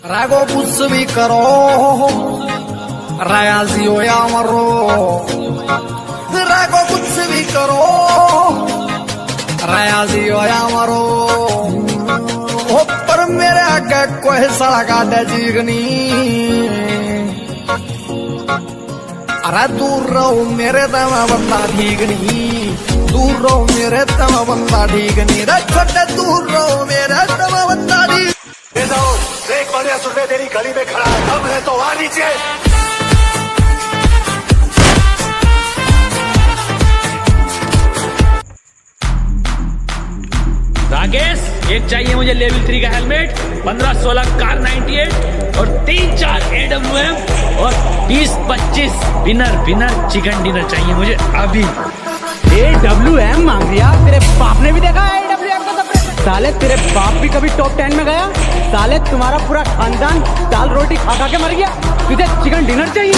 रागो कुछ भी करो रायाजी हो या मरो, रागो कुछ भी करो रायाजी हो या मरो। हो पर मेरे आगे कोई सड़क आदे जीगनी, अरे दूर रहो मेरे तम बंदा ठीक नहीं, दूर रहो मेरे तम बंदा ठीक नहीं, छोटे दूर रहो मेरे तम बंदा ठीक। देख बढ़िया सुनने तेरी गली में खड़ा है, अब है तो आ नीचे। राकेश एक चाहिए मुझे लेवल 3 का हेलमेट, 15-16 कार 98 और 3-4 AWM और 20-25 विनर चिकन डिनर चाहिए मुझे अभी। AWM मांग लिया? तेरे बाप ने भी देखा है AWM का सपने? साले तेरे बाप भी कभी टॉप 10 में गया? साले तुम्हारा पूरा खानदान दाल रोटी खा खा के मर गया, तुझे चिकन डिनर चाहिए?